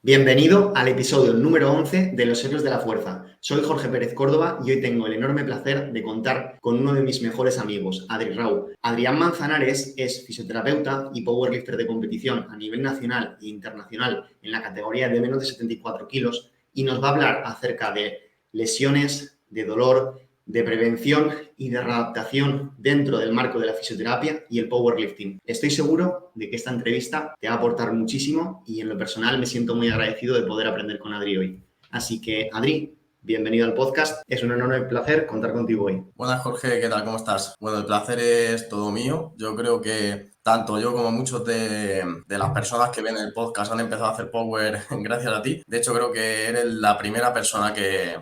Bienvenido al episodio número 11 de Los Héroes de la Fuerza. Soy Jorge Pérez Córdoba y hoy tengo el enorme placer de contar con uno de mis mejores amigos, Adri Rau. Adrián Manzanares es fisioterapeuta y powerlifter de competición a nivel nacional e internacional en la categoría de menos de 74 kilos y nos va a hablar acerca de lesiones, de dolor, de prevención y de readaptación dentro del marco de la fisioterapia y el powerlifting. Estoy seguro de que esta entrevista te va a aportar muchísimo y en lo personal me siento muy agradecido de poder aprender con Adri hoy. Así que, Adri, bienvenido al podcast. Es un enorme placer contar contigo hoy. Buenas, Jorge, ¿qué tal? ¿Cómo estás? Bueno, el placer es todo mío. Yo creo que tanto yo como muchos de las personas que ven el podcast han empezado a hacer power gracias a ti. De hecho, creo que eres la primera persona que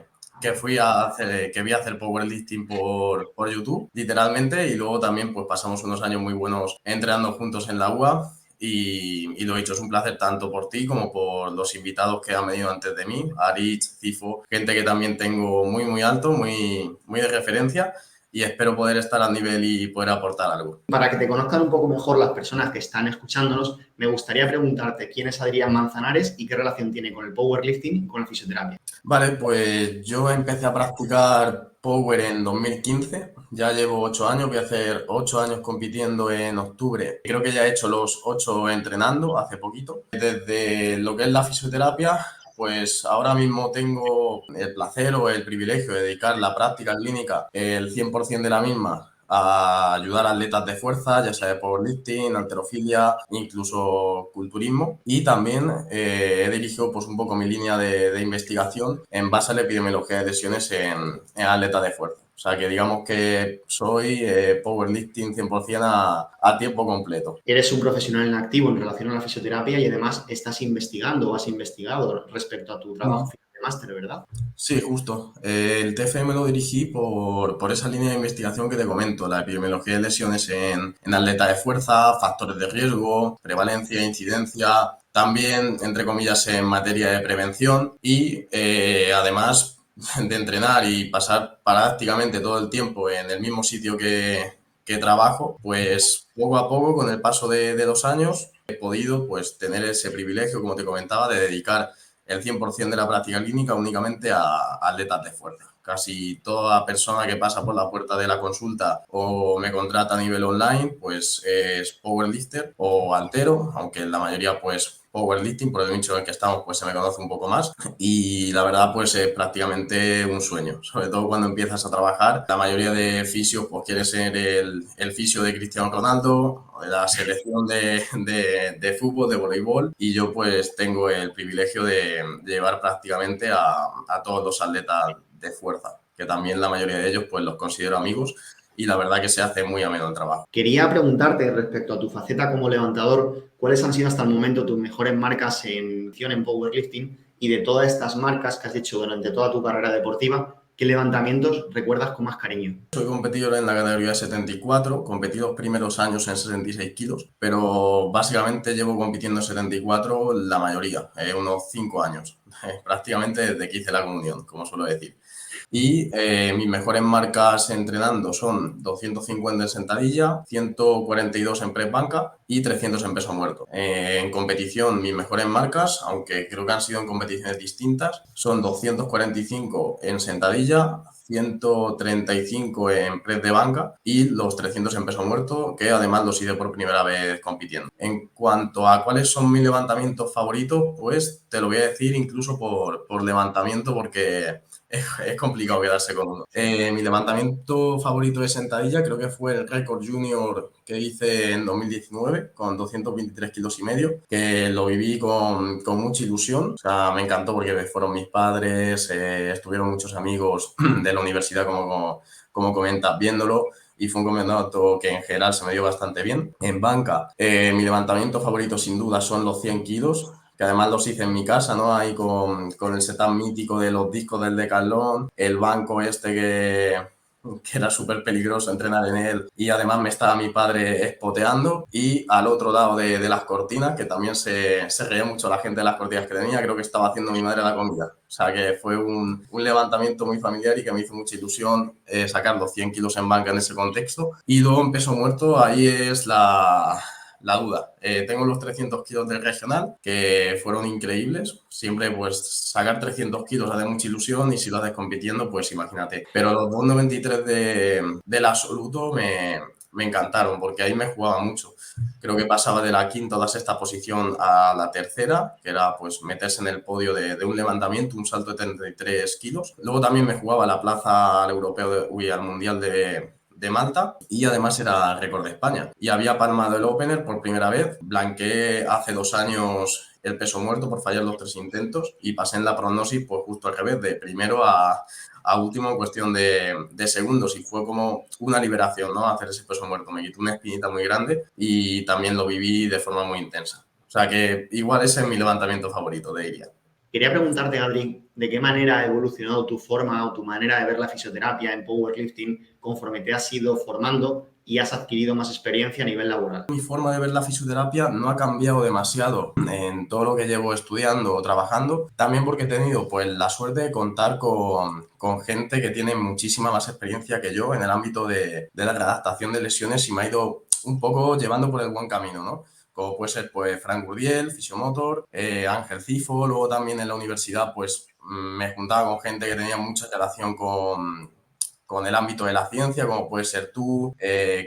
vi hacer powerlifting por YouTube, literalmente, y luego también pues pasamos unos años muy buenos entrenando juntos en la UA. Y lo he dicho, es un placer tanto por ti como por los invitados que han venido antes de mí, Aritz, Cifo, gente que también tengo muy alto, muy de referencia, y espero poder estar al nivel y poder aportar algo. Para que te conozcan un poco mejor las personas que están escuchándonos, me gustaría preguntarte quién es Adrián Manzanares y qué relación tiene con el powerlifting y con la fisioterapia. Vale, pues yo empecé a practicar Power en 2015, ya llevo 8 años, voy a hacer 8 años compitiendo en octubre. Creo que ya he hecho los 8 entrenando hace poquito. Desde lo que es la fisioterapia, pues ahora mismo tengo el placer o el privilegio de dedicar la práctica clínica, el 100% de la misma, a ayudar a atletas de fuerza, ya sea de powerlifting, halterofilia, incluso culturismo. Y también he dirigido pues un poco mi línea de investigación en base a la epidemiología de lesiones en atletas de fuerza. O sea que digamos que soy powerlifting 100% a tiempo completo. Eres un profesional en activo en relación a la fisioterapia y además estás investigando o has investigado respecto a tu trabajo final de máster, ¿verdad? Sí, justo. El TFM lo dirigí por esa línea de investigación que te comento, la epidemiología de lesiones en atletas de fuerza, factores de riesgo, prevalencia, incidencia, también, entre comillas, en materia de prevención y además de entrenar y pasar prácticamente todo el tiempo en el mismo sitio que trabajo, pues poco a poco, con el paso de 2 años, he podido pues tener ese privilegio, como te comentaba, de dedicar el 100% de la práctica clínica únicamente a atletas de fuerza. Casi toda persona que pasa por la puerta de la consulta o me contrata a nivel online, pues es powerlifter o altero, aunque la mayoría pues powerlifting, por el nicho en el que estamos, pues se me conoce un poco más. Y la verdad, pues es prácticamente un sueño, sobre todo cuando empiezas a trabajar. La mayoría de fisios, pues quiere ser el fisio de Cristiano Ronaldo, de la selección de fútbol, de voleibol, y yo pues tengo el privilegio de llevar prácticamente a todos los atletas de fuerza, que también la mayoría de ellos pues los considero amigos y la verdad que se hace muy ameno el trabajo. Quería preguntarte respecto a tu faceta como levantador, ¿cuáles han sido hasta el momento tus mejores marcas en powerlifting? Y de todas estas marcas que has hecho durante toda tu carrera deportiva, ¿qué levantamientos recuerdas con más cariño? Soy competidor en la categoría de 74, competí los primeros años en 66 kilos, pero básicamente llevo compitiendo en 74 la mayoría, unos 5 años, prácticamente desde que hice la comunión, como suelo decir. Y mis mejores marcas entrenando son 250 en sentadilla, 142 en press banca y 300 en peso muerto. En competición, mis mejores marcas, aunque creo que han sido en competiciones distintas, son 245 en sentadilla, 135 en press de banca y los 300 en peso muerto, que además los hice por primera vez compitiendo. En cuanto a cuáles son mis levantamientos favoritos, pues te lo voy a decir incluso por levantamiento, porque es complicado quedarse con uno. Mi levantamiento favorito de sentadilla creo que fue el récord junior que hice en 2019 con 223 kilos y medio, que lo viví con mucha ilusión. O sea, me encantó porque fueron mis padres, estuvieron muchos amigos de la universidad, como comentas, viéndolo. Y fue un campeonato que en general se me dio bastante bien. En banca, mi levantamiento favorito sin duda son los 100 kilos, que además los hice en mi casa, ¿no? Ahí con el setup mítico de los discos del Decathlon, el banco este que era súper peligroso entrenar en él, y además me estaba mi padre espoteando, y al otro lado de las cortinas, que también se reía mucho la gente de las cortinas que tenía, creo que estaba haciendo mi madre la comida. O sea que fue un levantamiento muy familiar y que me hizo mucha ilusión sacar los 100 kilos en banca en ese contexto. Y luego en peso muerto, ahí es la duda. Tengo los 300 kilos del regional, que fueron increíbles. Siempre, pues, sacar 300 kilos hace mucha ilusión y si lo haces compitiendo, pues imagínate. Pero los 2,93 del absoluto me encantaron porque ahí me jugaba mucho. Creo que pasaba de la quinta o la sexta posición a la tercera, que era pues meterse en el podio de un levantamiento, un salto de 33 kilos. Luego también me jugaba la plaza al europeo, al mundial de Malta y además era récord de España. Y había palmado el opener por primera vez. Blanqueé hace 2 años el peso muerto por fallar los 3 intentos y pasé en la prognosis pues justo al revés, de primero a último en cuestión de segundos y fue como una liberación, ¿no? Hacer ese peso muerto. Me quitó una espinita muy grande y también lo viví de forma muy intensa. O sea que igual ese es mi levantamiento favorito de Iria. Quería preguntarte, Adri, ¿de qué manera ha evolucionado tu forma o tu manera de ver la fisioterapia en powerlifting conforme te has ido formando y has adquirido más experiencia a nivel laboral? Mi forma de ver la fisioterapia no ha cambiado demasiado en todo lo que llevo estudiando o trabajando, también porque he tenido pues la suerte de contar con gente que tiene muchísima más experiencia que yo en el ámbito de la readaptación de lesiones y me ha ido un poco llevando por el buen camino, ¿no? Como puede ser pues Frank Gurdiel, fisiomotor, Ángel Cifo, luego también en la universidad pues me juntaba con gente que tenía mucha relación con el ámbito de la ciencia, como puede ser tú,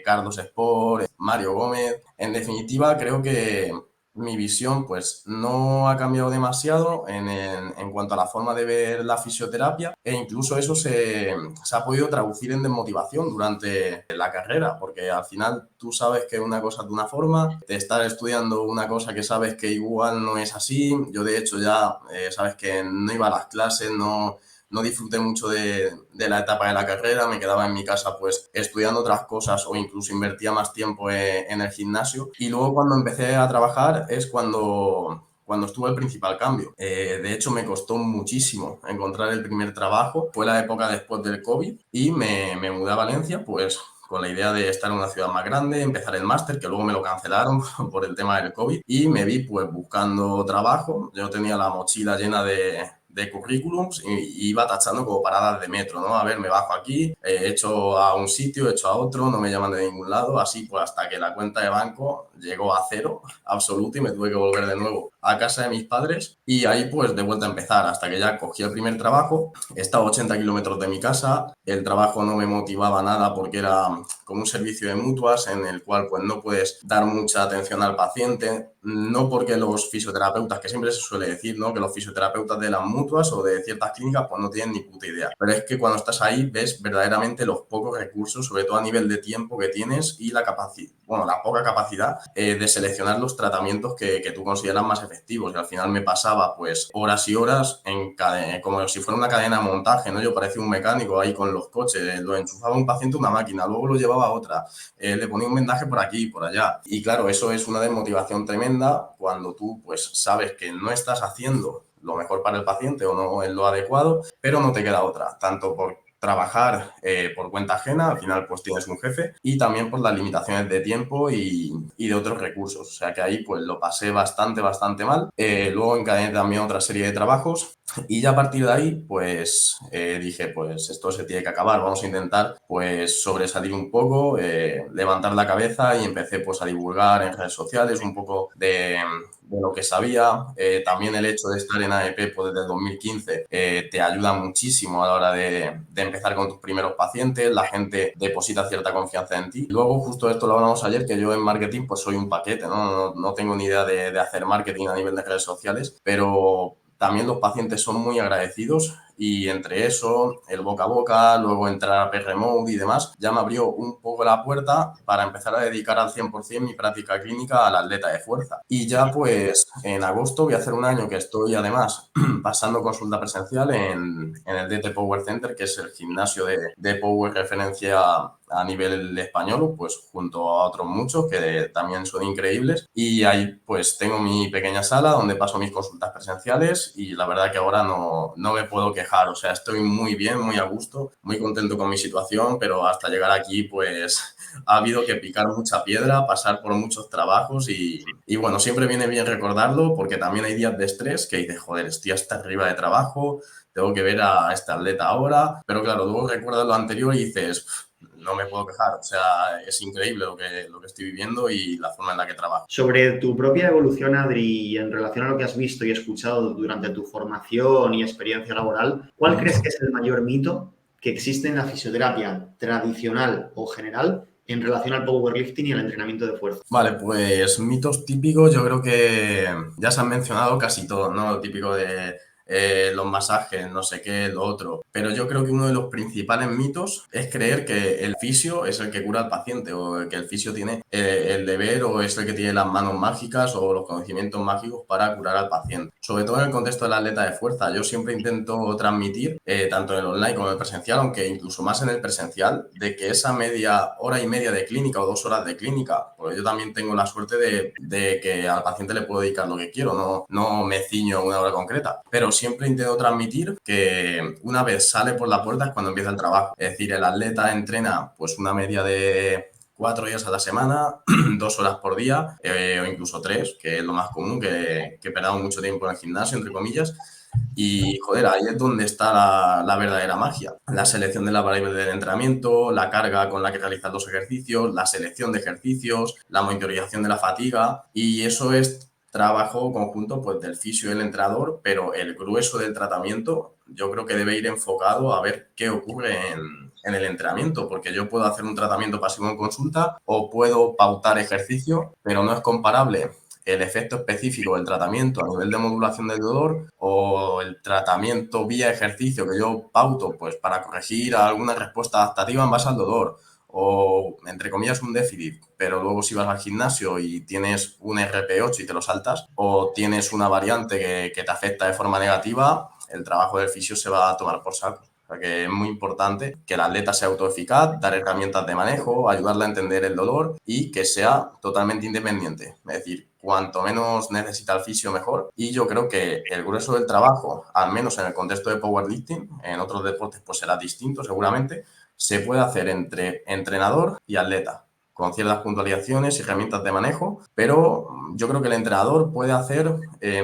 Carlos Sport, Mario Gómez. En definitiva, creo que mi visión pues no ha cambiado demasiado en cuanto a la forma de ver la fisioterapia e incluso eso se ha podido traducir en desmotivación durante la carrera, porque al final tú sabes que una cosa es de una forma, te estás estudiando una cosa que sabes que igual no es así. Yo de hecho ya sabes que no iba a las clases, no disfruté mucho de la etapa de la carrera, me quedaba en mi casa pues estudiando otras cosas o incluso invertía más tiempo en el gimnasio. Y luego cuando empecé a trabajar es cuando estuvo el principal cambio. De hecho, me costó muchísimo encontrar el primer trabajo. Fue la época después del COVID y me mudé a Valencia, pues con la idea de estar en una ciudad más grande, empezar el máster, que luego me lo cancelaron por el tema del COVID, y me vi pues buscando trabajo. Yo tenía la mochila llena de currículums y iba tachando como paradas de metro, ¿no? A ver, me bajo aquí, echo a un sitio, echo a otro, no me llaman de ningún lado, así pues hasta que la cuenta de banco llegó a cero absoluto y me tuve que volver de nuevo a casa de mis padres y ahí pues de vuelta a empezar hasta que ya cogí el primer trabajo. Estaba a 80 kilómetros de mi casa, el trabajo no me motivaba nada porque era como un servicio de mutuas en el cual pues no puedes dar mucha atención al paciente, no porque los fisioterapeutas, que siempre se suele decir, ¿no? Que los fisioterapeutas de las mutuas o de ciertas clínicas pues no tienen ni puta idea, pero es que cuando estás ahí ves verdaderamente los pocos recursos, sobre todo a nivel de tiempo que tienes y la capacidad, bueno, la poca capacidad de seleccionar los tratamientos que tú consideras más efectivos y al final me pasaba pues horas y horas como si fuera una cadena de montaje, ¿no? Yo parecía un mecánico ahí con los coches, lo enchufaba un paciente a una máquina, luego lo llevaba a otra, le ponía un vendaje por aquí y por allá y claro, eso es una desmotivación tremenda cuando tú pues sabes que no estás haciendo lo mejor para el paciente o no es lo adecuado, pero no te queda otra, tanto por trabajar por cuenta ajena, al final pues tienes un jefe, y también por las limitaciones de tiempo y de otros recursos. O sea que ahí pues lo pasé bastante mal. Luego encadené también otra serie de trabajos y ya a partir de ahí pues dije pues esto se tiene que acabar, vamos a intentar pues sobresalir un poco, levantar la cabeza y empecé pues a divulgar en redes sociales un poco de lo que sabía. También el hecho de estar en AEP pues, desde el 2015 te ayuda muchísimo a la hora de empezar con tus primeros pacientes, la gente deposita cierta confianza en ti. Luego, justo esto lo hablamos ayer, que yo en marketing pues soy un paquete, no tengo ni idea de hacer marketing a nivel de redes sociales, pero también los pacientes son muy agradecidos y entre eso, el boca a boca, luego entrar a PR Mode y demás, ya me abrió un poco la puerta para empezar a dedicar al 100% mi práctica clínica al atleta de fuerza. Y ya pues en agosto voy a hacer un año que estoy además pasando consulta presencial en el DT Power Center, que es el gimnasio de Power referencia a nivel español, pues junto a otros muchos que también son increíbles. Y ahí pues tengo mi pequeña sala donde paso mis consultas presenciales y la verdad que ahora no me puedo quejar. O sea, estoy muy bien, muy a gusto, muy contento con mi situación, pero hasta llegar aquí pues ha habido que picar mucha piedra, pasar por muchos trabajos y bueno, siempre viene bien recordarlo porque también hay días de estrés que dices, joder, estoy hasta arriba de trabajo, tengo que ver a este atleta ahora, pero claro, luego recuerdas lo anterior y dices, no me puedo quejar. O sea, es increíble lo que estoy viviendo y la forma en la que trabajo. Sobre tu propia evolución, Adri, en relación a lo que has visto y escuchado durante tu formación y experiencia laboral, ¿cuál crees que es el mayor mito que existe en la fisioterapia tradicional o general en relación al powerlifting y al entrenamiento de fuerza? Vale, pues mitos típicos, yo creo que ya se han mencionado casi todos, ¿no? Lo típico de los masajes, no sé qué, lo otro. Pero yo creo que uno de los principales mitos es creer que el fisio es el que cura al paciente o que el fisio tiene el deber o es el que tiene las manos mágicas o los conocimientos mágicos para curar al paciente. Sobre todo en el contexto del atleta de fuerza, yo siempre intento transmitir, tanto en el online como en el presencial, aunque incluso más en el presencial, de que esa media hora y media de clínica o 2 horas de clínica, porque yo también tengo la suerte de que al paciente le puedo dedicar lo que quiero, no me ciño a una hora concreta, pero siempre intento transmitir que una vez sale por la puerta es cuando empieza el trabajo. Es decir, el atleta entrena pues una media de 4 días a la semana, 2 horas por día, o incluso 3, que es lo más común, que he perdido mucho tiempo en el gimnasio, entre comillas. Y, joder, ahí es donde está la verdadera magia. La selección de la variable del entrenamiento, la carga con la que realizas los ejercicios, la selección de ejercicios, la monitorización de la fatiga. Y eso es trabajo conjunto pues, del fisio y el entrenador, pero el grueso del tratamiento yo creo que debe ir enfocado a ver qué ocurre en el entrenamiento, porque yo puedo hacer un tratamiento pasivo en consulta o puedo pautar ejercicio, pero no es comparable el efecto específico del tratamiento a nivel de modulación del dolor o el tratamiento vía ejercicio que yo pauto pues para corregir alguna respuesta adaptativa en base al dolor o, entre comillas, un déficit, pero luego si vas al gimnasio y tienes un RP8 y te lo saltas o tienes una variante que te afecta de forma negativa, el trabajo del fisio se va a tomar por saco. O sea que es muy importante que el atleta sea autoeficaz, dar herramientas de manejo, ayudarle a entender el dolor y que sea totalmente independiente. Es decir, cuanto menos necesita el fisio, mejor. Y yo creo que el grueso del trabajo, al menos en el contexto de powerlifting, en otros deportes pues será distinto seguramente, se puede hacer entre entrenador y atleta, con ciertas puntualizaciones y herramientas de manejo, pero yo creo que el entrenador puede hacer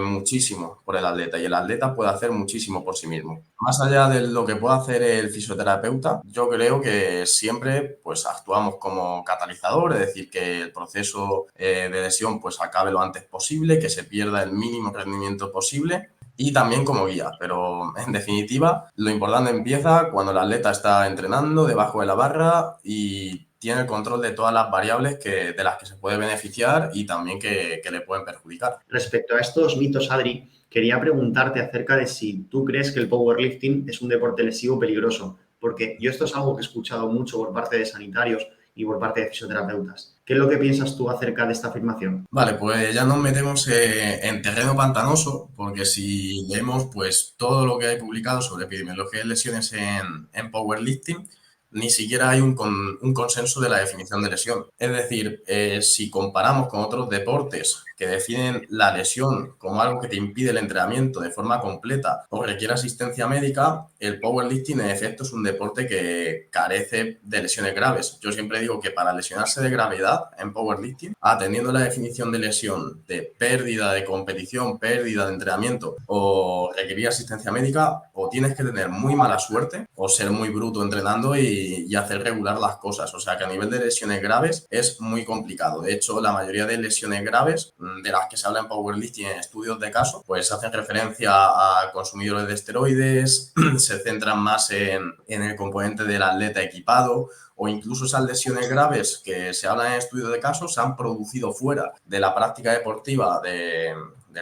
muchísimo por el atleta y el atleta puede hacer muchísimo por sí mismo. Más allá de lo que pueda hacer el fisioterapeuta, yo creo que siempre pues, actuamos como catalizador, es decir, que el proceso de lesión pues, acabe lo antes posible, que se pierda el mínimo rendimiento posible y también como guía, pero en definitiva lo importante empieza cuando el atleta está entrenando debajo de la barra y tiene el control de todas las variables de las que se puede beneficiar y también que le pueden perjudicar. Respecto a estos mitos, Adri, quería preguntarte acerca de si tú crees que el powerlifting es un deporte lesivo peligroso, porque yo esto es algo que he escuchado mucho por parte de sanitarios y por parte de fisioterapeutas. ¿Qué es lo que piensas tú acerca de esta afirmación? Vale, pues ya nos metemos en terreno pantanoso, porque si leemos pues todo lo que hay publicado sobre epidemiología de lesiones en powerlifting, ni siquiera hay un consenso de la definición de lesión. Es decir, si comparamos con otros deportes que definen la lesión como algo que te impide el entrenamiento de forma completa o requiere asistencia médica, el powerlifting en efecto es un deporte que carece de lesiones graves. Yo siempre digo que para lesionarse de gravedad en powerlifting, atendiendo la definición de lesión de pérdida de competición, pérdida de entrenamiento o requerir asistencia médica, o tienes que tener muy mala suerte o ser muy bruto entrenando y hacer regular las cosas. O sea que a nivel de lesiones graves es muy complicado. De hecho, la mayoría de lesiones graves de las que se habla en powerlifting en estudios de caso, pues hacen referencia a consumidores de esteroides, se centran más en el componente del atleta equipado o incluso esas lesiones graves que se hablan en estudios de caso se han producido fuera de la práctica deportiva del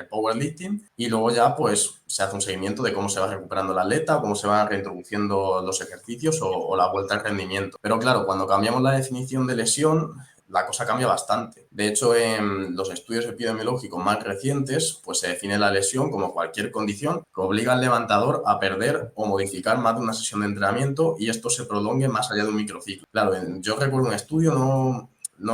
powerlifting y luego ya pues se hace un seguimiento de cómo se va recuperando el atleta, cómo se van reintroduciendo los ejercicios o la vuelta al rendimiento. Pero claro, cuando cambiamos la definición de lesión, la cosa cambia bastante. De hecho, en los estudios epidemiológicos más recientes, pues se define la lesión como cualquier condición que obliga al levantador a perder o modificar más de una sesión de entrenamiento y esto se prolongue más allá de un microciclo. Claro, yo recuerdo un estudio, no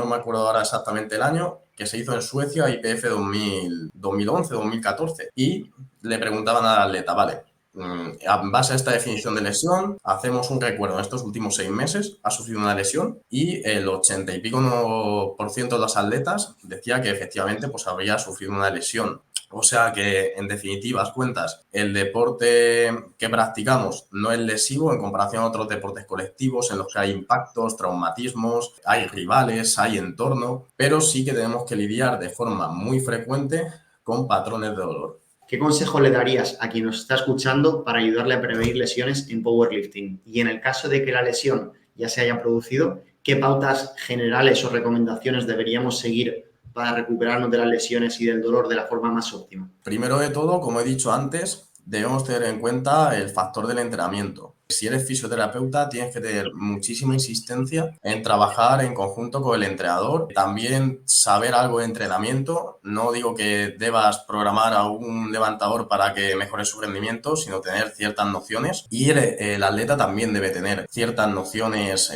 me acuerdo ahora exactamente el año, que se hizo en Suecia, IPF 2011-2014, y le preguntaban al atleta, vale, en base a esta definición de lesión, hacemos un recuerdo. En estos últimos 6 meses ha sufrido una lesión y el 80 y pico % de los atletas decía que efectivamente pues habría sufrido una lesión. O sea que, en definitivas cuentas, el deporte que practicamos no es lesivo en comparación a otros deportes colectivos en los que hay impactos, traumatismos, hay rivales, hay entorno, pero sí que tenemos que lidiar de forma muy frecuente con patrones de dolor. ¿Qué consejo le darías a quien nos está escuchando para ayudarle a prevenir lesiones en powerlifting? Y en el caso de que la lesión ya se haya producido, ¿qué pautas generales o recomendaciones deberíamos seguir para recuperarnos de las lesiones y del dolor de la forma más óptima? Primero de todo, como he dicho antes, debemos tener en cuenta el factor del entrenamiento. Si eres fisioterapeuta, tienes que tener muchísima insistencia en trabajar en conjunto con el entrenador. También saber algo de entrenamiento. No digo que debas programar a un levantador para que mejore su rendimiento, sino tener ciertas nociones. Y el atleta también debe tener ciertas nociones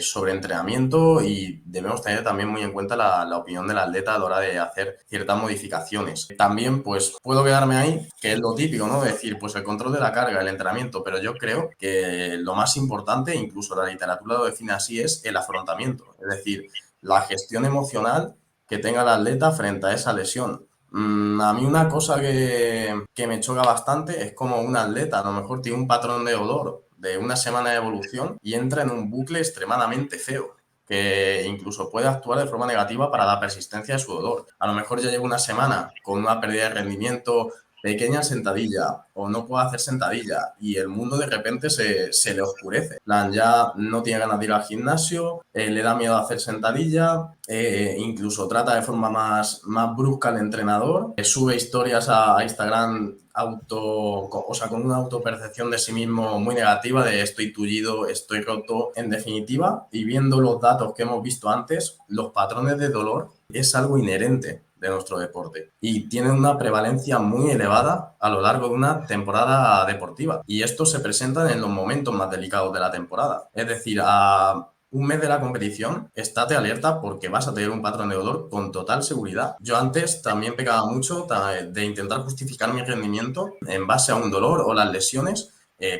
sobre entrenamiento y debemos tener también muy en cuenta la opinión del atleta a la hora de hacer ciertas modificaciones. También, pues, puedo quedarme ahí, que es lo típico, ¿no? Decir, pues el control de la carga, el entrenamiento, pero yo creo que lo más importante, incluso la literatura lo define así, es el afrontamiento, es decir, la gestión emocional que tenga el atleta frente a esa lesión. A mí una cosa que me choca bastante es como un atleta a lo mejor tiene un patrón de dolor de una semana de evolución y entra en un bucle extremadamente feo, que incluso puede actuar de forma negativa para la persistencia de su dolor. A lo mejor ya lleva una semana con una pérdida de rendimiento, pequeña sentadilla o no puede hacer sentadilla y el mundo de repente se le oscurece. Plan, ya no tiene ganas de ir al gimnasio, le da miedo hacer sentadilla, incluso trata de forma más brusca al entrenador, sube historias a Instagram con una autopercepción de sí mismo muy negativa de estoy tullido, estoy roto. En definitiva, y viendo los datos que hemos visto antes, los patrones de dolor es algo inherente de nuestro deporte y tienen una prevalencia muy elevada a lo largo de una temporada deportiva. Y esto se presenta en los momentos más delicados de la temporada. Es decir, a un mes de la competición, estate alerta porque vas a tener un patrón de dolor con total seguridad. Yo antes también pecaba mucho de intentar justificar mi rendimiento en base a un dolor o las lesiones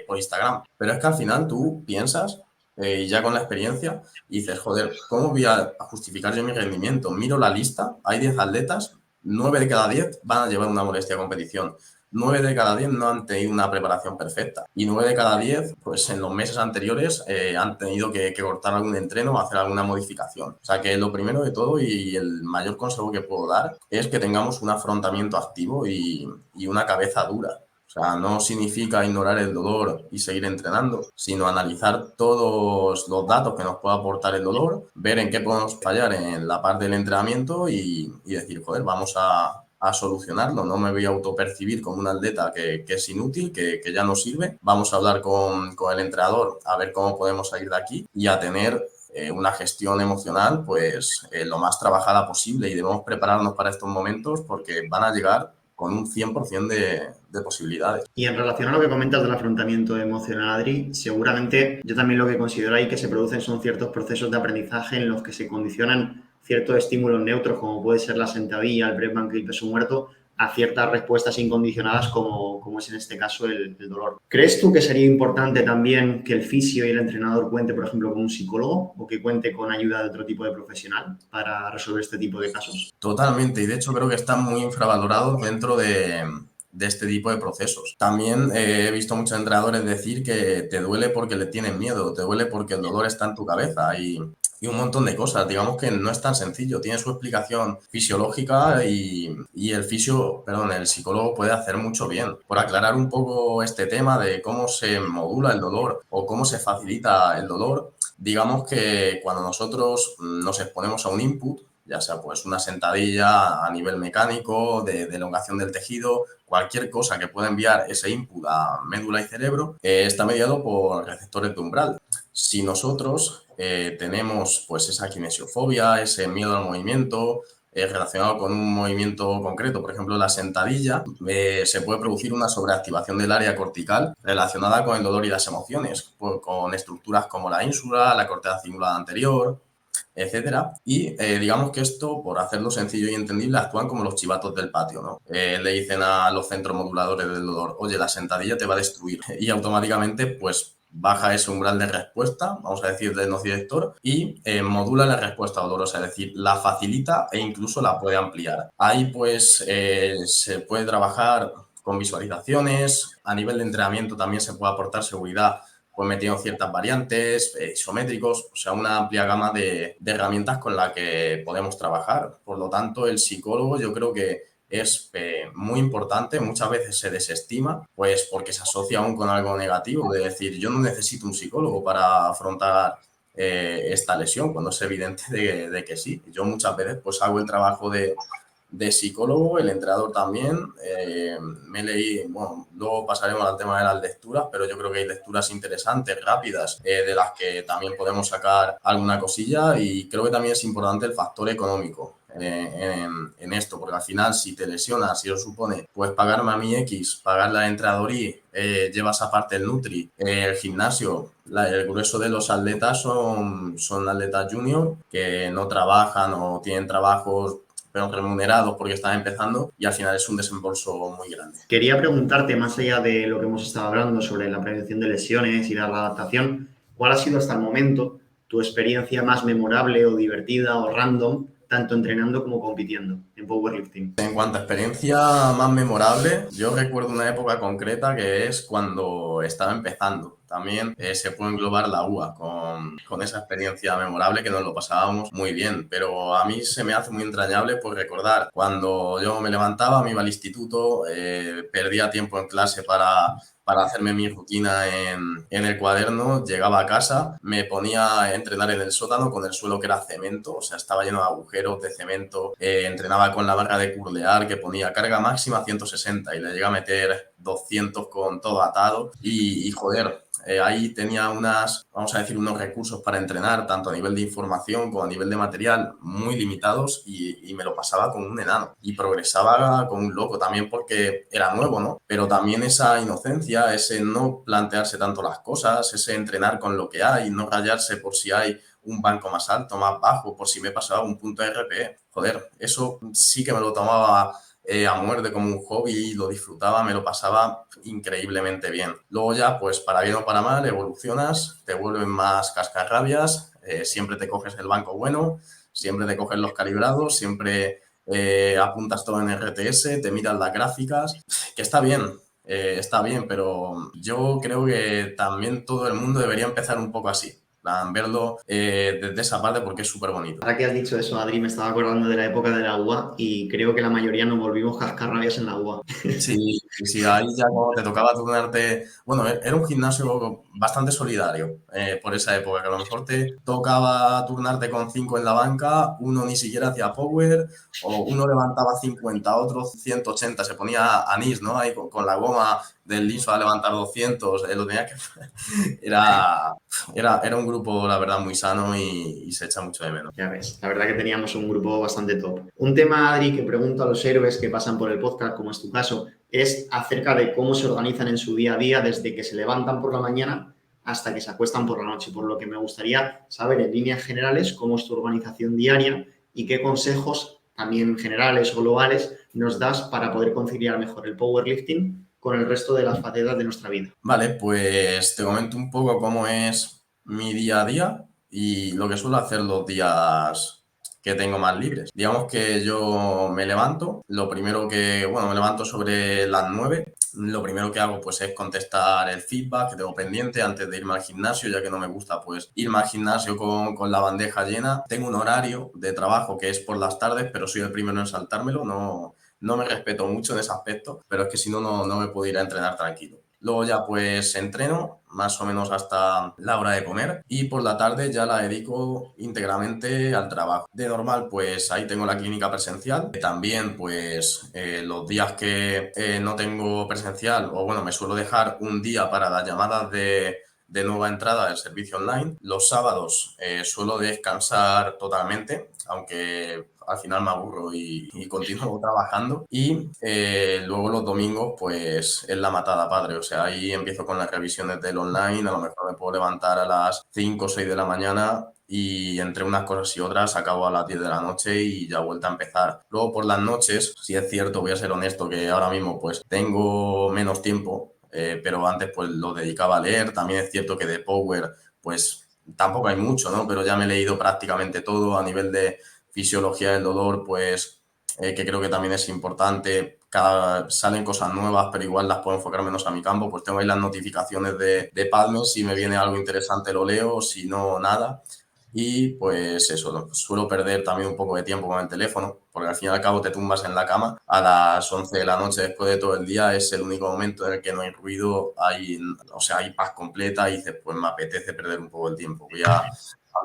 por Instagram. Pero es que al final tú piensas, ya con la experiencia, y dices, joder, ¿cómo voy a justificar yo mi rendimiento? Miro la lista, hay 10 atletas, 9 de cada 10 van a llevar una molestia a competición. 9 de cada 10 no han tenido una preparación perfecta y 9 de cada 10, pues en los meses anteriores han tenido que cortar algún entreno o hacer alguna modificación. O sea que lo primero de todo y el mayor consejo que puedo dar es que tengamos un afrontamiento activo y una cabeza dura. O sea, no significa ignorar el dolor y seguir entrenando, sino analizar todos los datos que nos puede aportar el dolor, ver en qué podemos fallar en la parte del entrenamiento y decir, joder, vamos a solucionarlo. No me voy a autopercibir como un atleta que es inútil, que ya no sirve. Vamos a hablar con el entrenador a ver cómo podemos salir de aquí y a tener una gestión emocional pues lo más trabajada posible y debemos prepararnos para estos momentos porque van a llegar con un 100% de posibilidades. Y en relación a lo que comentas del afrontamiento emocional, Adri, seguramente yo también lo que considero ahí que se producen son ciertos procesos de aprendizaje en los que se condicionan ciertos estímulos neutros, como puede ser la sentadilla, el press bank y el peso muerto, a ciertas respuestas incondicionadas como es en este caso el dolor. ¿Crees tú que sería importante también que el fisio y el entrenador cuente, por ejemplo, con un psicólogo o que cuente con ayuda de otro tipo de profesional para resolver este tipo de casos? Totalmente, y de hecho creo que están muy infravalorados dentro de este tipo de procesos. También he visto muchos entrenadores decir que te duele porque le tienen miedo, te duele porque el dolor está en tu cabeza y un montón de cosas. Digamos que no es tan sencillo, tiene su explicación fisiológica y el psicólogo puede hacer mucho bien. Por aclarar un poco este tema de cómo se modula el dolor o cómo se facilita el dolor, digamos que cuando nosotros nos exponemos a un input, ya sea pues una sentadilla a nivel mecánico, de elongación del tejido, cualquier cosa que pueda enviar ese input a médula y cerebro, está mediado por receptores de umbral. Si nosotros tenemos pues esa kinesiofobia, ese miedo al movimiento, relacionado con un movimiento concreto, por ejemplo la sentadilla, se puede producir una sobreactivación del área cortical relacionada con el dolor y las emociones, con estructuras como la ínsula, la corteza cingulada anterior, etcétera. Y digamos que esto, por hacerlo sencillo y entendible, actúan como los chivatos del patio, ¿no? Le dicen a los centros moduladores del dolor, oye, la sentadilla te va a destruir. Y automáticamente, pues, baja ese umbral de respuesta, vamos a decir, del nociceptor, y modula la respuesta dolorosa, es decir, la facilita e incluso la puede ampliar. Ahí pues se puede trabajar con visualizaciones, a nivel de entrenamiento también se puede aportar seguridad pues metiendo ciertas variantes, isométricos, o sea, una amplia gama de herramientas con la que podemos trabajar. Por lo tanto, el psicólogo yo creo que es muy importante, muchas veces se desestima, pues porque se asocia aún con algo negativo, de decir, yo no necesito un psicólogo para afrontar esta lesión, cuando es evidente de que sí. Yo muchas veces pues hago el trabajo de psicólogo, el entrenador también. Me leí, bueno, luego pasaremos al tema de las lecturas, pero yo creo que hay lecturas interesantes, rápidas, de las que también podemos sacar alguna cosilla, y creo que también es importante el factor económico en esto, porque al final si te lesionas, si os supone, pues pagarme a mi X, pagarle al entrenador Y, llevas aparte el Nutri, el gimnasio. El grueso de los atletas son atletas junior que no trabajan o tienen trabajos pero remunerados porque están empezando, y al final es un desembolso muy grande. Quería preguntarte, más allá de lo que hemos estado hablando sobre la prevención de lesiones y la adaptación, ¿cuál ha sido hasta el momento tu experiencia más memorable o divertida o random, tanto entrenando como compitiendo en powerlifting? En cuanto a experiencia más memorable, yo recuerdo una época concreta que es cuando estaba empezando. También se puede englobar la UA con esa experiencia memorable que nos lo pasábamos muy bien, pero a mí se me hace muy entrañable por recordar cuando yo me levantaba, me iba al instituto, perdía tiempo en clase para hacerme mi rutina en el cuaderno, llegaba a casa, me ponía a entrenar en el sótano con el suelo que era cemento, o sea, estaba lleno de agujeros de cemento, entrenaba con la barra de curlear que ponía carga máxima 160 y le llega a meter 200 con todo atado y joder, ahí tenía vamos a decir, unos recursos para entrenar, tanto a nivel de información como a nivel de material, muy limitados, y me lo pasaba como un enano. Y progresaba como un loco también porque era nuevo, ¿no? Pero también esa inocencia, ese no plantearse tanto las cosas, ese entrenar con lo que hay, no rayarse por si hay un banco más alto, más bajo, por si me pasaba un punto RPE. Joder, eso sí que me lo tomaba a muerte como un hobby, lo disfrutaba, me lo pasaba increíblemente bien. Luego ya, pues para bien o para mal, evolucionas, te vuelven más cascarrabias, siempre te coges el banco bueno, siempre te coges los calibrados, siempre apuntas todo en RTS, te miras las gráficas, que está bien, pero yo creo que también todo el mundo debería empezar un poco así. Verlo desde esa parte porque es súper bonito. Ahora que has dicho eso, Adri, me estaba acordando de la época de la UA y creo que la mayoría nos volvimos cascarrabias en la UA. Sí, sí, ahí ya cuando te tocaba turnarte, bueno, era un gimnasio bastante solidario por esa época, que a lo mejor te tocaba turnarte con 5 en la banca, uno ni siquiera hacía power, o uno levantaba 50, otro 180, se ponía anís, ¿no? Ahí con la goma del liso a levantar 200, lo tenía que... Era un grupo, la verdad, muy sano y se echa mucho de menos. Ya ves, la verdad que teníamos un grupo bastante top. Un tema, Adri, que pregunto a los héroes que pasan por el podcast, como es tu caso, es acerca de cómo se organizan en su día a día desde que se levantan por la mañana hasta que se acuestan por la noche, por lo que me gustaría saber en líneas generales cómo es tu organización diaria y qué consejos, también generales o globales, nos das para poder conciliar mejor el powerlifting con el resto de las facetas de nuestra vida. Vale, pues te comento un poco cómo es mi día a día y lo que suelo hacer los días que tengo más libres. Digamos que yo me levanto, me levanto sobre las 9. Lo primero que hago pues es contestar el feedback que tengo pendiente antes de irme al gimnasio, ya que no me gusta pues irme al gimnasio con la bandeja llena. Tengo un horario de trabajo que es por las tardes, pero soy el primero en saltármelo, no me respeto mucho en ese aspecto, pero es que si no, no me puedo ir a entrenar tranquilo. Luego ya pues entreno más o menos hasta la hora de comer y por la tarde ya la dedico íntegramente al trabajo. De normal pues ahí tengo la clínica presencial. También pues los días que no tengo presencial, o bueno, me suelo dejar un día para las llamadas de nueva entrada del servicio online. Los sábados suelo descansar totalmente, aunque al final me aburro y continúo trabajando. Y luego los domingos, pues es la matada, padre. O sea, ahí empiezo con las revisiones del online. A lo mejor me puedo levantar a las 5 o 6 de la mañana y entre unas cosas y otras acabo a las 10 de la noche y ya vuelta a empezar. Luego por las noches, si es cierto, voy a ser honesto que ahora mismo pues tengo menos tiempo pero antes pues lo dedicaba a leer. También es cierto que de Power pues tampoco hay mucho, ¿no? Pero ya me he leído prácticamente todo a nivel de fisiología del dolor, pues que creo que también es importante. Salen cosas nuevas, pero igual las puedo enfocar menos a mi campo. Pues tengo ahí las notificaciones de PubMed, si me viene algo interesante lo leo, si no, nada. Y pues eso, suelo perder también un poco de tiempo con el teléfono, porque al fin y al cabo te tumbas en la cama a las 11 de la noche después de todo el día, es el único momento en el que no hay ruido, o sea, hay paz completa y dices, pues me apetece perder un poco el tiempo, voy a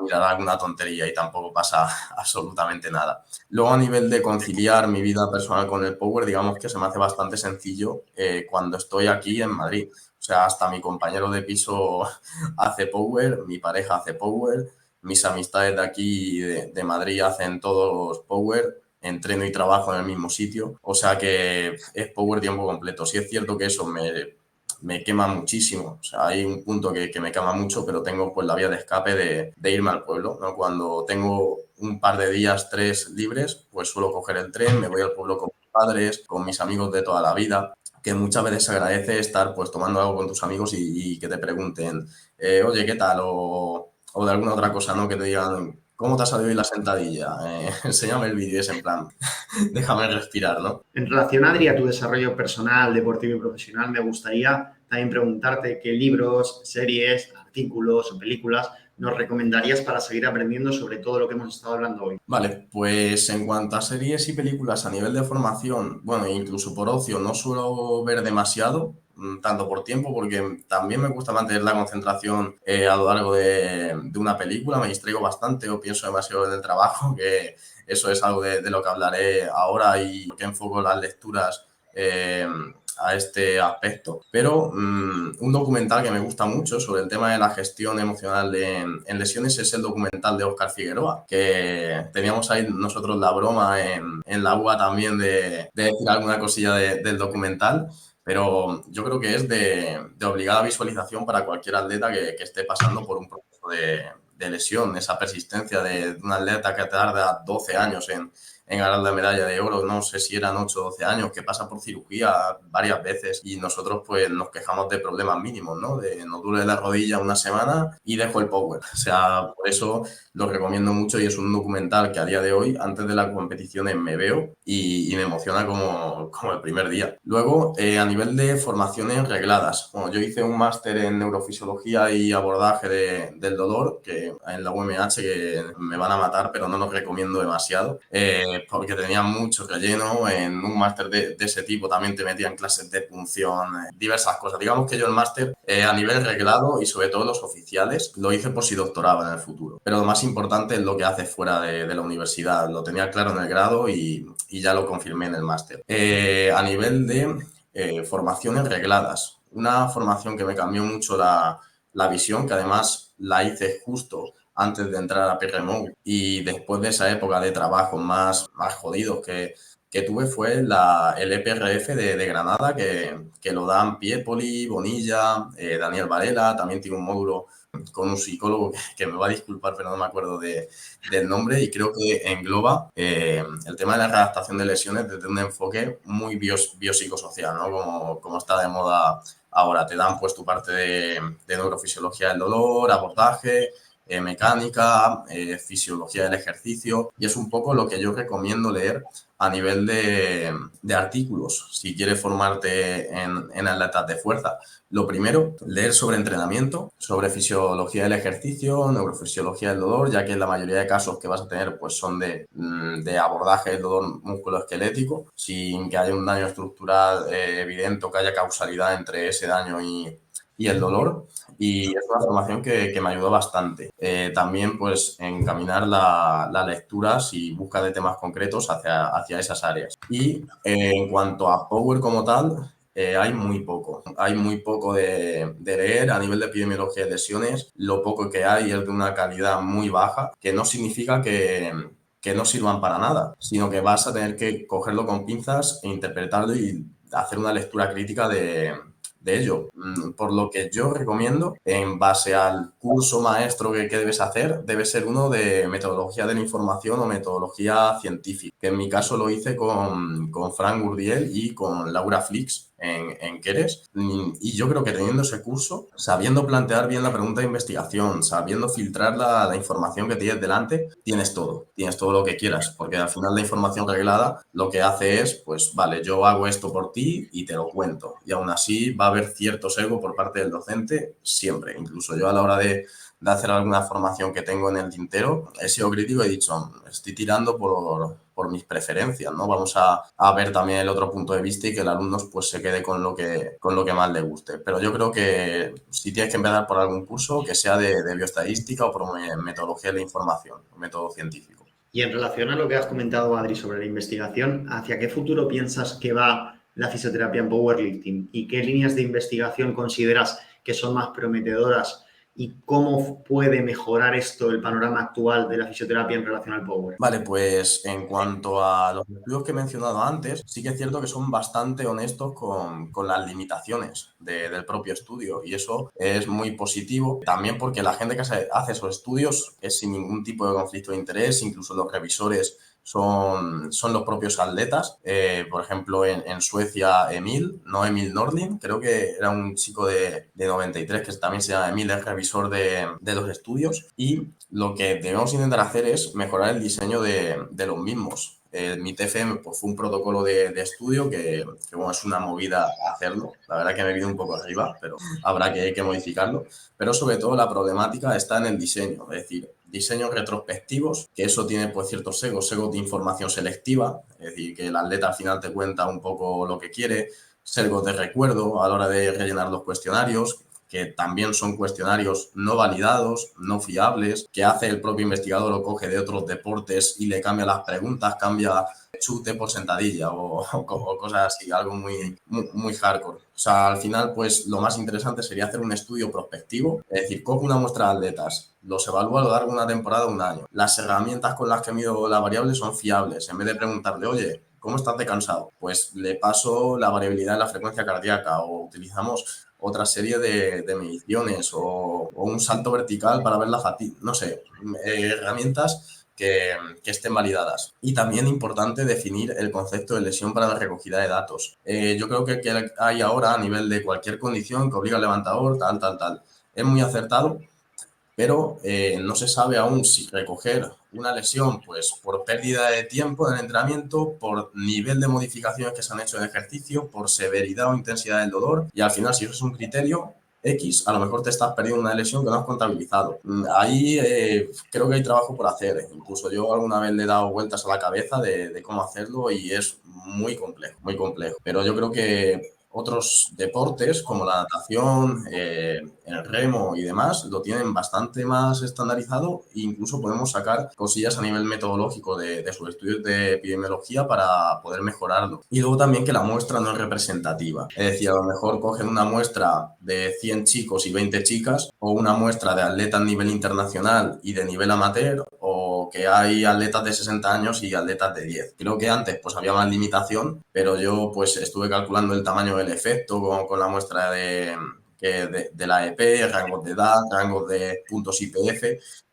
mirar alguna tontería y tampoco pasa absolutamente nada. Luego a nivel de conciliar mi vida personal con el Power, digamos que se me hace bastante sencillo cuando estoy aquí en Madrid. O sea, hasta mi compañero de piso hace Power, mi pareja hace Power, mis amistades de aquí, de Madrid, hacen todos Power, entreno y trabajo en el mismo sitio, o sea que es Power tiempo completo. Sí es cierto que eso me quema muchísimo, o sea, hay un punto que me quema mucho, pero tengo pues la vía de escape de irme al pueblo, ¿no? Cuando tengo un par de días, 3 libres, pues suelo coger el tren, me voy al pueblo con mis padres, con mis amigos de toda la vida, que muchas veces se agradece estar pues tomando algo con tus amigos y que te pregunten, oye, ¿qué tal? O de alguna otra cosa, ¿no? Que te digan, ¿cómo te ha salido hoy la sentadilla? Enséñame el vídeo, es en plan, déjame respirar, ¿no? En relación, Adri, a tu desarrollo personal, deportivo y profesional, me gustaría también preguntarte qué libros, series, artículos o películas nos recomendarías para seguir aprendiendo sobre todo lo que hemos estado hablando hoy. Vale, pues en cuanto a series y películas a nivel de formación, bueno, incluso por ocio, no suelo ver demasiado, tanto por tiempo, porque también me gusta mantener la concentración a lo largo de una película, me distraigo bastante o pienso demasiado en el trabajo, que eso es algo de lo que hablaré ahora y que enfoco las lecturas a este aspecto. Pero un documental que me gusta mucho sobre el tema de la gestión emocional en lesiones es el documental de Óscar Figueroa, que teníamos ahí nosotros la broma en la UA también de decir alguna cosilla del documental. Pero yo creo que es de obligada visualización para cualquier atleta que esté pasando por un proceso de lesión, esa persistencia de un atleta que tarda 12 años en ganar la medalla de oro, no sé si eran 8 o 12 años, que pasa por cirugía varias veces y nosotros pues nos quejamos de problemas mínimos, ¿no? De nos duele la rodilla una semana y dejo el power. O sea, por eso lo recomiendo mucho y es un documental que a día de hoy, antes de las competiciones, me veo y me emociona como el primer día. Luego, a nivel de formaciones regladas, bueno, yo hice un máster en neurofisiología y abordaje del dolor, que en la UMH, que me van a matar, pero no los recomiendo demasiado, porque tenía mucho relleno. En un máster de ese tipo también te metían clases de punción, diversas cosas. Digamos que yo el máster a nivel reglado y sobre todo los oficiales lo hice por si doctoraba en el futuro. Pero lo más importante es lo que haces fuera de la universidad. Lo tenía claro en el grado y ya lo confirmé en el máster. A nivel de formaciones regladas, una formación que me cambió mucho la visión, que además la hice justo antes de entrar a PRMO y después de esa época de trabajo más jodidos que tuve fue el EPRF de Granada, que lo dan Piepoli, Bonilla, Daniel Varela, también tiene un módulo con un psicólogo que me va a disculpar, pero no me acuerdo del nombre, y creo que engloba el tema de la readaptación de lesiones desde un enfoque muy biopsicosocial, ¿no? Como está de moda ahora. Te dan pues tu parte de neurofisiología del dolor, abordaje, mecánica, fisiología del ejercicio, y es un poco lo que yo recomiendo leer a nivel de artículos si quieres formarte en atletas de fuerza. Lo primero, leer sobre entrenamiento, sobre fisiología del ejercicio, neurofisiología del dolor, ya que la mayoría de casos que vas a tener pues son de abordaje del dolor musculoesquelético, sin que haya un daño estructural evidente o que haya causalidad entre ese daño y el dolor. Y es una formación que me ayudó bastante. También, pues, encaminar la lectura si busca de temas concretos hacia esas áreas. Y en cuanto a Power como tal, hay muy poco. Hay muy poco de leer a nivel de epidemiología de lesiones. Lo poco que hay es de una calidad muy baja, que no significa que no sirvan para nada, sino que vas a tener que cogerlo con pinzas e interpretarlo y hacer una lectura crítica de ello. Por lo que yo recomiendo, en base al curso maestro que debes hacer, debe ser uno de metodología de la información o metodología científica, que en mi caso lo hice con Frank Gurdiel y con Laura Flix. en Keres. Y yo creo que teniendo ese curso, sabiendo plantear bien la pregunta de investigación, sabiendo filtrar la información que tienes delante, tienes todo lo que quieras, porque al final la información reglada lo que hace es, pues vale, yo hago esto por ti y te lo cuento. Y aún así va a haber cierto sesgo por parte del docente siempre. Incluso yo a la hora de hacer alguna formación que tengo en el tintero, he sido crítico y he dicho, estoy tirando por mis preferencias, ¿no? Vamos a ver también el otro punto de vista y que el alumno pues, se quede con lo que más le guste. Pero yo creo que si tienes que empezar por algún curso, que sea de bioestadística o por metodología de la información, método científico. Y en relación a lo que has comentado, Adri, sobre la investigación, ¿hacia qué futuro piensas que va la fisioterapia en powerlifting? ¿Y qué líneas de investigación consideras que son más prometedoras? ¿Y cómo puede mejorar esto el panorama actual de la fisioterapia en relación al power? Vale, pues en cuanto a los estudios que he mencionado antes, sí que es cierto que son bastante honestos con las limitaciones del propio estudio y eso es muy positivo. También porque la gente que hace esos estudios es sin ningún tipo de conflicto de interés, incluso los revisores son los propios atletas. Por ejemplo, en Suecia, no Emil Nordling, creo que era un chico de 93 que también se llama Emil, es revisor de los estudios. Y lo que debemos intentar hacer es mejorar el diseño de los mismos. Mi TFM pues, fue un protocolo de estudio que bueno, es una movida hacerlo. La verdad que me he ido un poco arriba, pero habrá que modificarlo. Pero sobre todo la problemática está en el diseño, es decir, diseños retrospectivos, que eso tiene pues ciertos segos de información selectiva, es decir, que el atleta al final te cuenta un poco lo que quiere, sesgos de recuerdo a la hora de rellenar los cuestionarios, que también son cuestionarios no validados, no fiables, que hace el propio investigador, lo coge de otros deportes y le cambia las preguntas, cambia chute por sentadilla o cosas así, algo muy hardcore. O sea, al final, pues lo más interesante sería hacer un estudio prospectivo, es decir, coge una muestra de atletas, los evalúa a lo largo de una temporada o un año. Las herramientas con las que mido la variable son fiables. En vez de preguntarle, oye, ¿cómo estás de cansado? Pues le paso la variabilidad en la frecuencia cardíaca o utilizamos otra serie de mediciones o un salto vertical para ver la fatiga, no sé, herramientas que estén validadas. Y también importante definir el concepto de lesión para la recogida de datos. Yo creo que hay ahora a nivel de cualquier condición que obliga al levantador, tal. Es muy acertado, pero no se sabe aún si recoger una lesión pues por pérdida de tiempo en el entrenamiento, por nivel de modificaciones que se han hecho en ejercicio, por severidad o intensidad del dolor, y al final si eso es un criterio X, a lo mejor te estás perdiendo una lesión que no has contabilizado. Ahí creo que hay trabajo por hacer. Incluso yo alguna vez le he dado vueltas a la cabeza de cómo hacerlo y es muy complejo, muy complejo. Pero yo creo que otros deportes como la natación, el remo y demás lo tienen bastante más estandarizado e incluso podemos sacar cosillas a nivel metodológico de sus estudios de epidemiología para poder mejorarlo. Y luego también que la muestra no es representativa. Es decir, a lo mejor cogen una muestra de 100 chicos y 20 chicas o una muestra de atletas a nivel internacional y de nivel amateur o que hay atletas de 60 años y atletas de 10. Creo que antes pues había más limitación, pero yo pues estuve calculando el tamaño del efecto con la muestra de la EP, rangos de edad, rangos de puntos IPF,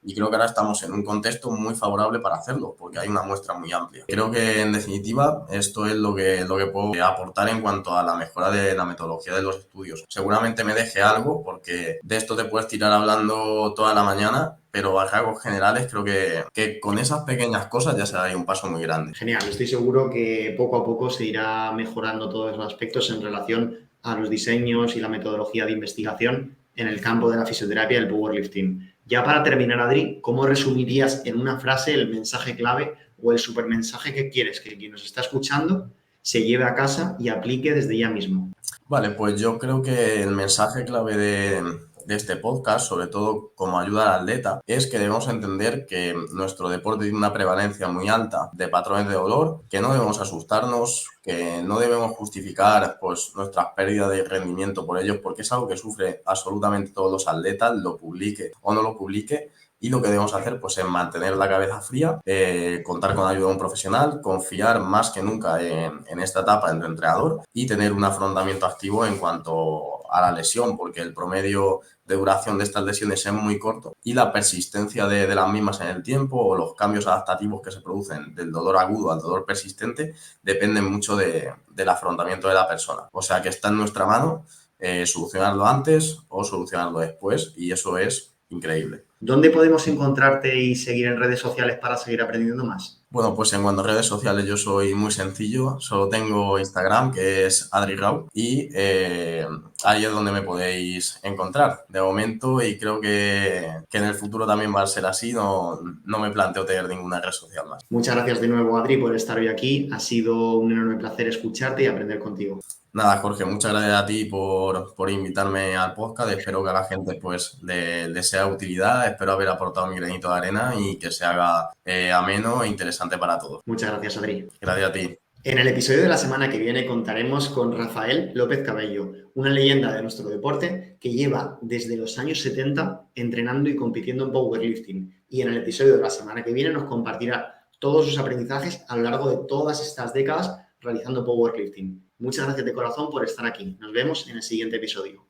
y creo que ahora estamos en un contexto muy favorable para hacerlo, porque hay una muestra muy amplia. Creo que, en definitiva, esto es lo que puedo aportar en cuanto a la mejora de la metodología de los estudios. Seguramente me deje algo, porque de esto te puedes tirar hablando toda la mañana, pero a rasgos generales creo que con esas pequeñas cosas ya se da un paso muy grande. Genial, estoy seguro que poco a poco se irá mejorando todos los aspectos en relación a los diseños y la metodología de investigación en el campo de la fisioterapia y el powerlifting. Ya para terminar, Adri, ¿cómo resumirías en una frase el mensaje clave o el supermensaje que quieres que quien nos está escuchando se lleve a casa y aplique desde ya mismo? Vale, pues yo creo que el mensaje clave de este podcast, sobre todo como ayuda al atleta, es que debemos entender que nuestro deporte tiene una prevalencia muy alta de patrones de dolor, que no debemos asustarnos, que no debemos justificar pues, nuestras pérdidas de rendimiento por ellos, porque es algo que sufre absolutamente todos los atletas, lo publique o no lo publique. Y lo que debemos hacer pues, es mantener la cabeza fría, contar con la ayuda de un profesional, confiar más que nunca en esta etapa en tu entrenador y tener un afrontamiento activo en cuanto a la lesión, porque el promedio de duración de estas lesiones es muy corto y la persistencia de las mismas en el tiempo o los cambios adaptativos que se producen del dolor agudo al dolor persistente dependen mucho del afrontamiento de la persona. O sea que está en nuestra mano solucionarlo antes o solucionarlo después y eso es increíble. ¿Dónde podemos encontrarte y seguir en redes sociales para seguir aprendiendo más? Bueno, pues en cuanto a redes sociales yo soy muy sencillo, solo tengo Instagram, que es AdriRau, y ahí es donde me podéis encontrar de momento y creo que en el futuro también va a ser así, no me planteo tener ninguna red social más. Muchas gracias de nuevo, Adri, por estar hoy aquí. Ha sido un enorme placer escucharte y aprender contigo. Nada, Jorge, muchas gracias a ti por invitarme al podcast. Espero que a la gente pues le sea de utilidad. Espero haber aportado mi granito de arena y que se haga ameno e interesante para todos. Muchas gracias, Adri. Gracias a ti. En el episodio de la semana que viene contaremos con Rafael López Cabello, una leyenda de nuestro deporte que lleva desde los años 70 entrenando y compitiendo en powerlifting. Y en el episodio de la semana que viene nos compartirá todos sus aprendizajes a lo largo de todas estas décadas realizando powerlifting. Muchas gracias de corazón por estar aquí. Nos vemos en el siguiente episodio.